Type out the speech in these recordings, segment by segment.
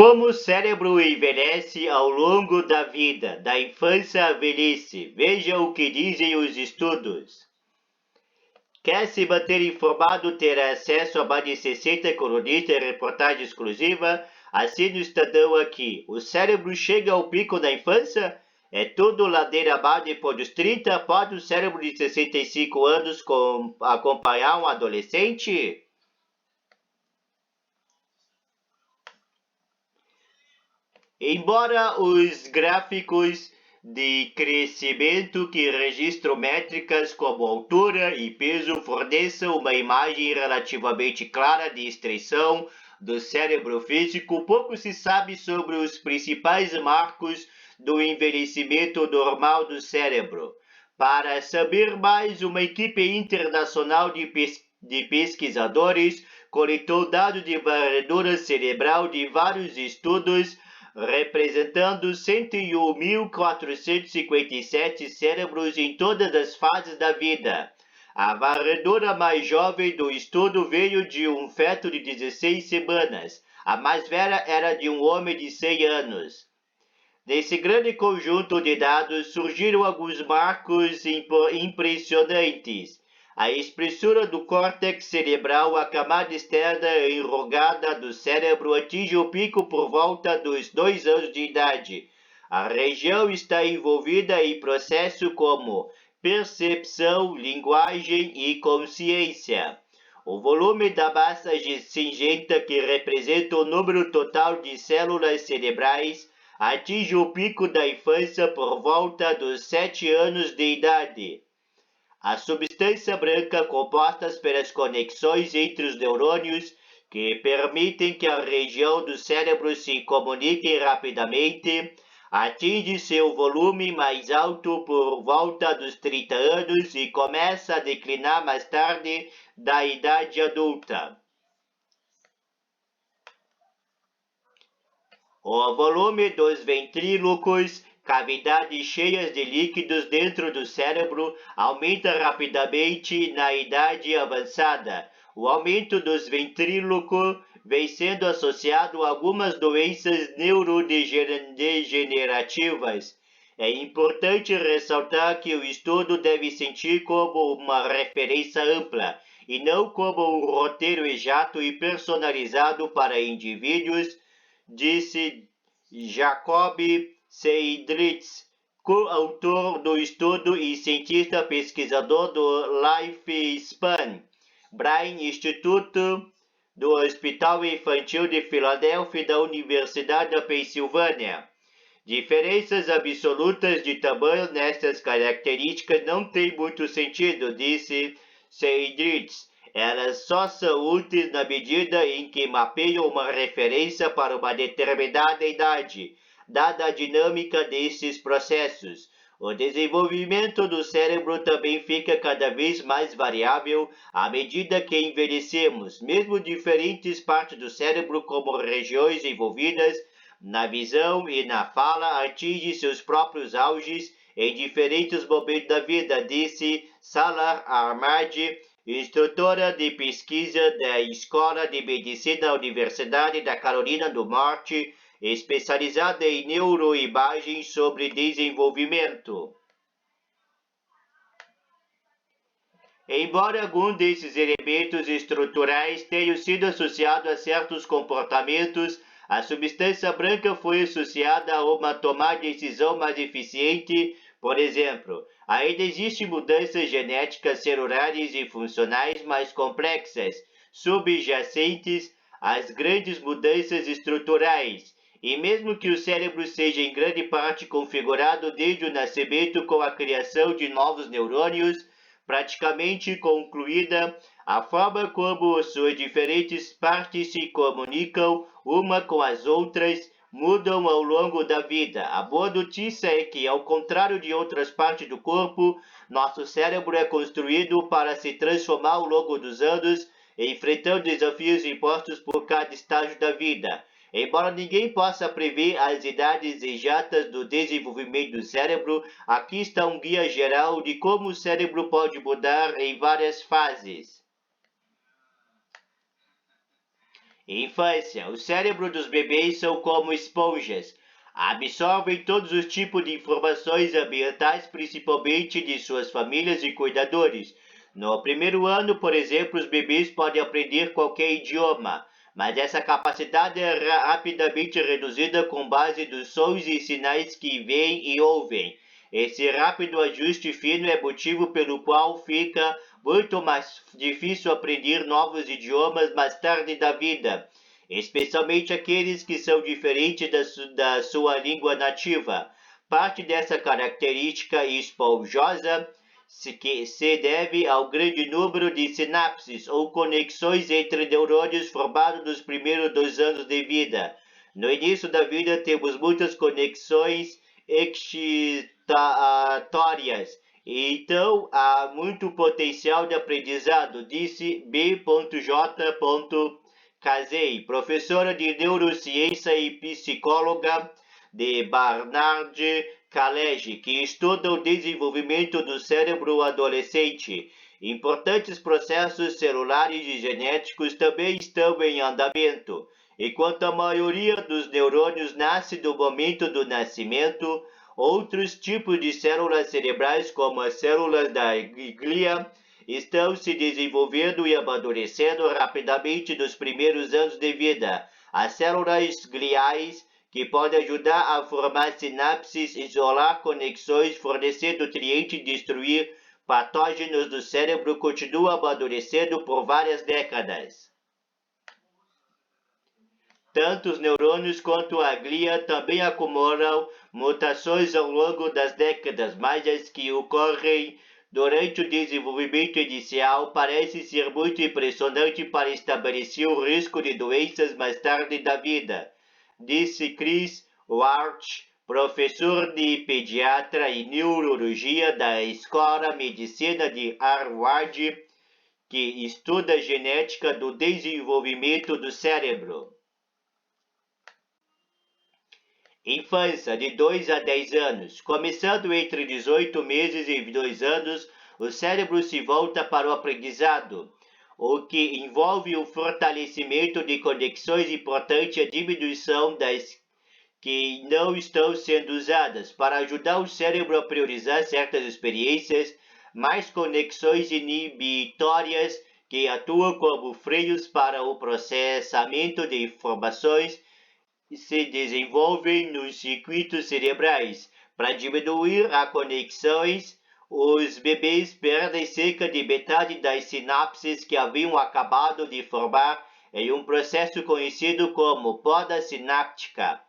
Como o cérebro envelhece ao longo da vida, da infância à velhice. Veja o que dizem os estudos. Quer se manter informado, ter acesso a mais de 60 colunistas e reportagem exclusiva? Assine o Estadão aqui. O cérebro chega ao pico da infância? É tudo ladeira abaixo depois dos 30? Pode o cérebro de 65 anos acompanhar um adolescente? Embora os gráficos de crescimento que registram métricas como altura e peso forneçam uma imagem relativamente clara de extensão do cérebro físico, pouco se sabe sobre os principais marcos do envelhecimento normal do cérebro. Para saber mais, uma equipe internacional de pesquisadores coletou dados de varredura cerebral de vários estudos representando 101.457 cérebros em todas as fases da vida. A varredura mais jovem do estudo veio de um feto de 16 semanas. A mais velha era de um homem de 100 anos. Nesse grande conjunto de dados surgiram alguns marcos impressionantes. A espessura do córtex cerebral, a camada externa enrugada do cérebro, atinge o pico por volta dos 2 anos de idade. A região está envolvida em processos como percepção, linguagem e consciência. O volume da massa cinzenta, que representa o número total de células cerebrais, atinge o pico da infância por volta dos 7 anos de idade. A substância branca, composta pelas conexões entre os neurônios, que permitem que a região do cérebro se comunique rapidamente, atinge seu volume mais alto por volta dos 30 anos e começa a declinar mais tarde da idade adulta. O volume dos ventrílocos, cavidades cheias de líquidos dentro do cérebro, aumenta rapidamente na idade avançada. O aumento dos ventrílocos vem sendo associado a algumas doenças neurodegenerativas. É importante ressaltar que o estudo deve sentir como uma referência ampla e não como um roteiro exato e personalizado para indivíduos, disse Jacob Seidlitz, coautor do estudo e cientista pesquisador do Lifespan Brain Institute do Hospital Infantil de Filadélfia e da Universidade da Pensilvânia. Diferenças absolutas de tamanho nestas características não têm muito sentido, disse Seidlitz. Elas só são úteis na medida em que mapeiam uma referência para uma determinada idade, dada a dinâmica desses processos. O desenvolvimento do cérebro também fica cada vez mais variável à medida que envelhecemos. Mesmo diferentes partes do cérebro, como regiões envolvidas na visão e na fala, atingem seus próprios auges em diferentes momentos da vida, disse Salar Ahmad, instrutora de pesquisa da Escola de Medicina da Universidade da Carolina do Norte, especializada em neuroimagem sobre desenvolvimento. Embora algum desses elementos estruturais tenham sido associados a certos comportamentos, a substância branca foi associada a uma tomada de decisão mais eficiente. Por exemplo, ainda existem mudanças genéticas celulares e funcionais mais complexas, subjacentes às grandes mudanças estruturais. E mesmo que o cérebro seja em grande parte configurado desde o nascimento com a criação de novos neurônios, praticamente concluída, a forma como suas diferentes partes se comunicam uma com as outras mudam ao longo da vida. A boa notícia é que, ao contrário de outras partes do corpo, nosso cérebro é construído para se transformar ao longo dos anos, enfrentando desafios impostos por cada estágio da vida. Embora ninguém possa prever as idades exatas do desenvolvimento do cérebro, aqui está um guia geral de como o cérebro pode mudar em várias fases. Infância. O cérebro dos bebês são como esponjas. Absorvem todos os tipos de informações ambientais, principalmente de suas famílias e cuidadores. No primeiro ano, por exemplo, os bebês podem aprender qualquer idioma, mas essa capacidade é rapidamente reduzida com base nos sons e sinais que veem e ouvem. Esse rápido ajuste fino é motivo pelo qual fica muito mais difícil aprender novos idiomas mais tarde da vida, especialmente aqueles que são diferentes da sua língua nativa. Parte dessa característica esponjosa se deve ao grande número de sinapses ou conexões entre neurônios formados nos primeiros 2 anos de vida. No início da vida, temos muitas conexões excitatórias, então há muito potencial de aprendizado, disse B.J. Casey, professora de neurociência e psicóloga de Barnard College, que estuda o desenvolvimento do cérebro adolescente. Importantes processos celulares e genéticos também estão em andamento. Enquanto a maioria dos neurônios nasce no momento do nascimento, outros tipos de células cerebrais, como as células da glia, estão se desenvolvendo e amadurecendo rapidamente nos primeiros anos de vida. As células gliais, que podem ajudar a formar sinapses, isolar conexões, fornecer nutrientes e destruir patógenos do cérebro, continuam amadurecendo por várias décadas. Tanto os neurônios quanto a glia também acumulam mutações ao longo das décadas, mas as que ocorrem durante o desenvolvimento inicial parecem ser muito impressionantes para estabelecer o risco de doenças mais tarde da vida, disse Chris Warch, professor de pediatra e neurologia da Escola Medicina de Harvard, que estuda a genética do desenvolvimento do cérebro. Infância, de 2 a 10 anos. Começando entre 18 meses e 2 anos, o cérebro se volta para o aprendizado, o que envolve o fortalecimento de conexões importantes e a diminuição das que não estão sendo usadas, para ajudar o cérebro a priorizar certas experiências. Mais conexões inibitórias que atuam como freios para o processamento de informações se desenvolvem nos circuitos cerebrais. Para diminuir as conexões, os bebês perdem cerca de metade das sinapses que haviam acabado de formar em um processo conhecido como poda sináptica.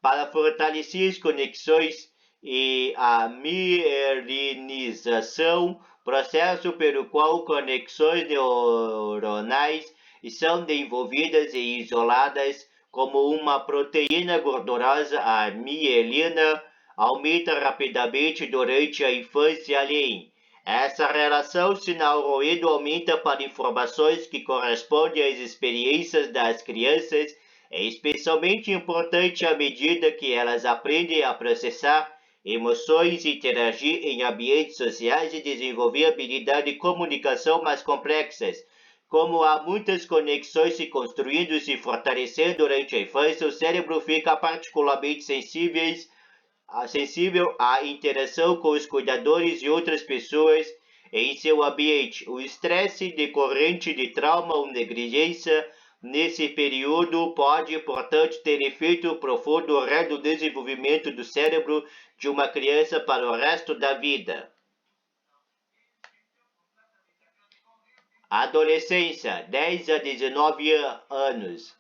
Para fortalecer as conexões e a mielinização, processo pelo qual conexões neuronais são desenvolvidas e isoladas, como uma proteína gordurosa, a mielina aumenta rapidamente durante a infância e além. Essa relação sinal-ruído aumenta para informações que correspondem às experiências das crianças. É especialmente importante à medida que elas aprendem a processar emoções, interagir em ambientes sociais e desenvolver habilidades de comunicação mais complexas. Como há muitas conexões se construindo e se fortalecendo durante a infância, o cérebro fica particularmente sensível à interação com os cuidadores e outras pessoas em seu ambiente. O estresse decorrente de trauma ou negligência nesse período pode, portanto, ter efeito profundo no desenvolvimento do cérebro de uma criança para o resto da vida. Adolescência, 10 a 19 anos.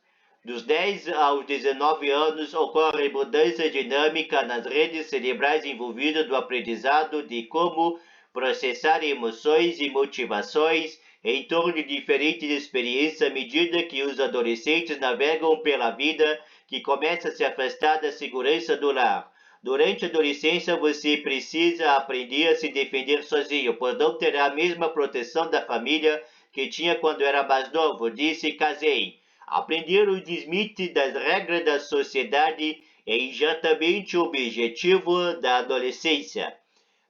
Dos 10 aos 19 anos ocorre mudança dinâmica nas redes cerebrais envolvidas no aprendizado de como processar emoções e motivações em torno de diferentes experiências à medida que os adolescentes navegam pela vida, que começa a se afastar da segurança do lar. Durante a adolescência, você precisa aprender a se defender sozinho, pois não terá a mesma proteção da família que tinha quando era mais novo, disse Casey. Aprender os limites das regras da sociedade é exatamente o objetivo da adolescência,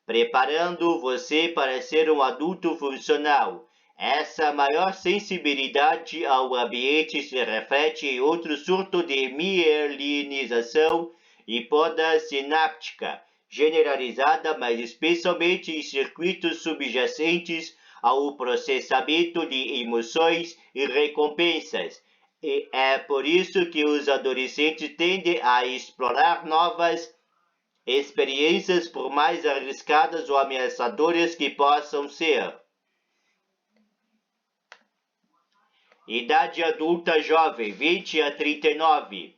preparando você para ser um adulto funcional. Essa maior sensibilidade ao ambiente se reflete em outro surto de mielinização e poda sináptica generalizada, mas especialmente em circuitos subjacentes ao processamento de emoções e recompensas. E é por isso que os adolescentes tendem a explorar novas experiências, por mais arriscadas ou ameaçadoras que possam ser. Idade adulta jovem, 20 a 39.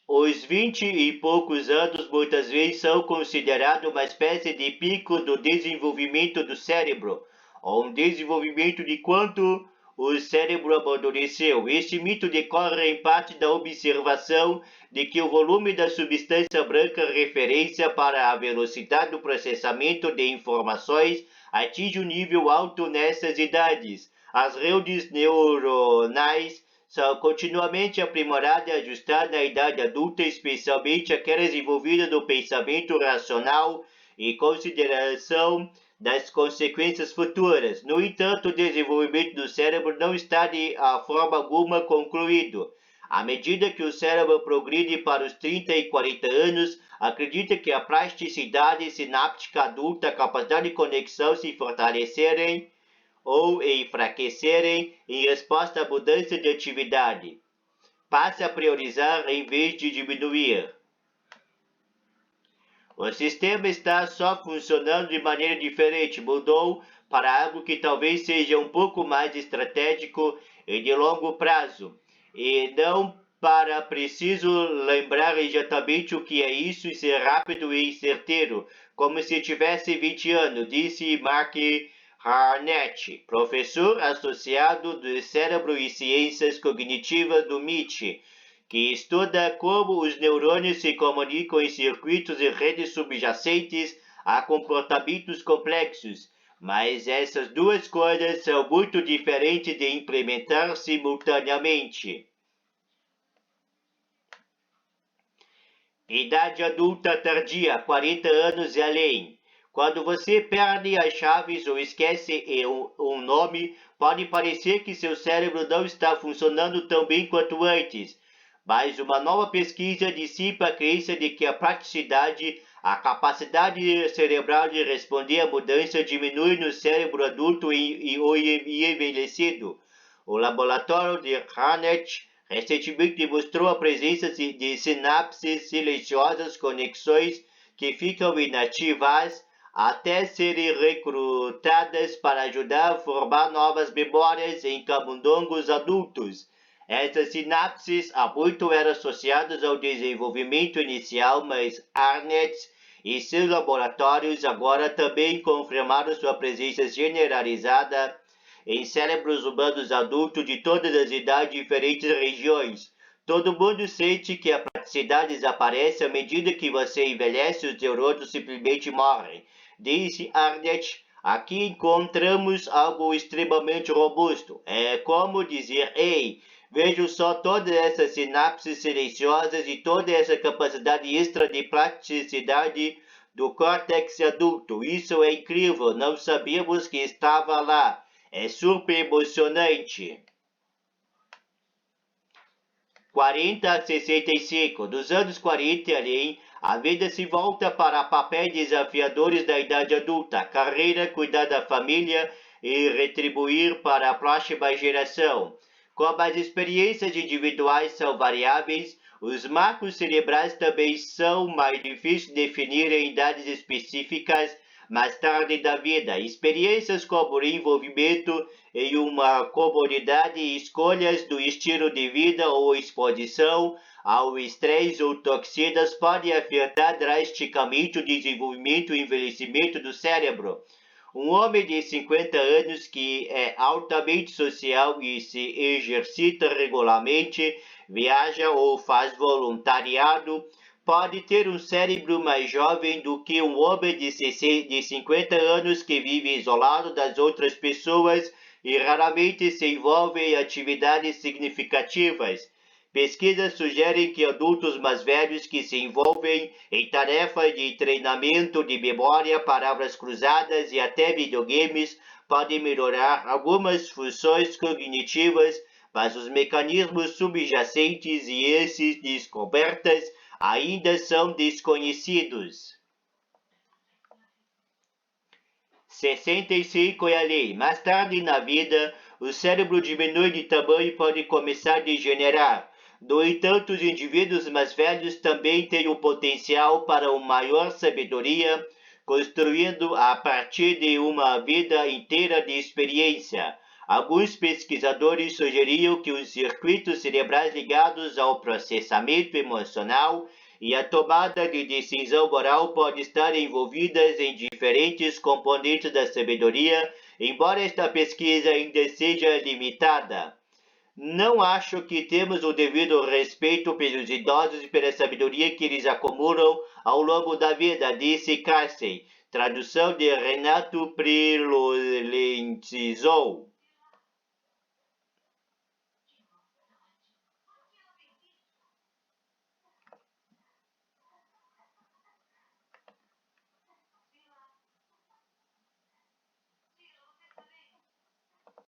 Os 20 e poucos anos muitas vezes são considerados uma espécie de pico do desenvolvimento do cérebro, ou um desenvolvimento de quando o cérebro amadureceu. Este mito decorre em parte da observação de que o volume da substância branca, referência para a velocidade do processamento de informações, atinge um nível alto nessas idades. As redes neuronais são continuamente aprimoradas e ajustadas na idade adulta, especialmente aquelas envolvidas no pensamento racional e consideração das consequências futuras. No entanto, o desenvolvimento do cérebro não está de forma alguma concluído. À medida que o cérebro progride para os 30 e 40 anos, acredita que a plasticidade sináptica adulta, a capacidade de conexão se fortalecerem ou enfraquecerem em resposta à mudança de atividade. Passe a priorizar em vez de diminuir. O sistema está só funcionando de maneira diferente, mudou para algo que talvez seja um pouco mais estratégico e de longo prazo, e não para preciso lembrar exatamente o que é isso e ser rápido e certeiro, como se tivesse 20 anos, disse Mark Harnett, professor associado do Cérebro e Ciências Cognitivas do MIT, que estuda como os neurônios se comunicam em circuitos e redes subjacentes a comportamentos complexos. Mas essas duas coisas são muito diferentes de implementar simultaneamente. Idade adulta tardia, 40 anos e além. Quando você perde as chaves ou esquece um nome, pode parecer que seu cérebro não está funcionando tão bem quanto antes. Mas uma nova pesquisa dissipa a crença de que a praticidade, a capacidade cerebral de responder à mudança diminui no cérebro adulto e envelhecido. O laboratório de Harnett recentemente demonstrou a presença de sinapses silenciosas, conexões que ficam inativas até serem recrutadas para ajudar a formar novas memórias em camundongos adultos. Essas sinapses há muito eram associadas ao desenvolvimento inicial, mas Harnett e seus laboratórios agora também confirmaram sua presença generalizada em cérebros humanos adultos de todas as idades e diferentes regiões. Todo mundo sente que a praticidade desaparece à medida que você envelhece, os neurônios simplesmente morrem. Disse Harnett, aqui encontramos algo extremamente robusto. É como dizer, ei, vejo só todas essas sinapses silenciosas e toda essa capacidade extra de plasticidade do córtex adulto. Isso é incrível, não sabíamos que estava lá. É super emocionante. 40 a 65. Dos anos 40 e além, a vida se volta para papéis desafiadores da idade adulta, carreira, cuidar da família e retribuir para a próxima geração. Como as experiências individuais são variáveis, os marcos cerebrais também são mais difíceis de definir em idades específicas mais tarde da vida. Experiências como envolvimento em uma comunidade e escolhas do estilo de vida ou exposição ao estresse ou toxinas podem afetar drasticamente o desenvolvimento e envelhecimento do cérebro. Um homem de 50 anos que é altamente social e se exercita regularmente, viaja ou faz voluntariado, pode ter um cérebro mais jovem do que um homem de 50 anos que vive isolado das outras pessoas e raramente se envolve em atividades significativas. Pesquisas sugerem que adultos mais velhos que se envolvem em tarefas de treinamento de memória, palavras cruzadas e até videogames podem melhorar algumas funções cognitivas, mas os mecanismos subjacentes e essas descobertas ainda são desconhecidos. 65 é a lei. Mais tarde na vida, o cérebro diminui de tamanho e pode começar a degenerar. No entanto, os indivíduos mais velhos também têm o potencial para uma maior sabedoria, construindo a partir de uma vida inteira de experiência. Alguns pesquisadores sugeriam que os circuitos cerebrais ligados ao processamento emocional e a tomada de decisão moral pode estar envolvidas em diferentes componentes da sabedoria, embora esta pesquisa ainda seja limitada. Não acho que temos o devido respeito pelos idosos e pela sabedoria que eles acumulam ao longo da vida, disse Casey. Tradução de Renato Prelenzizou.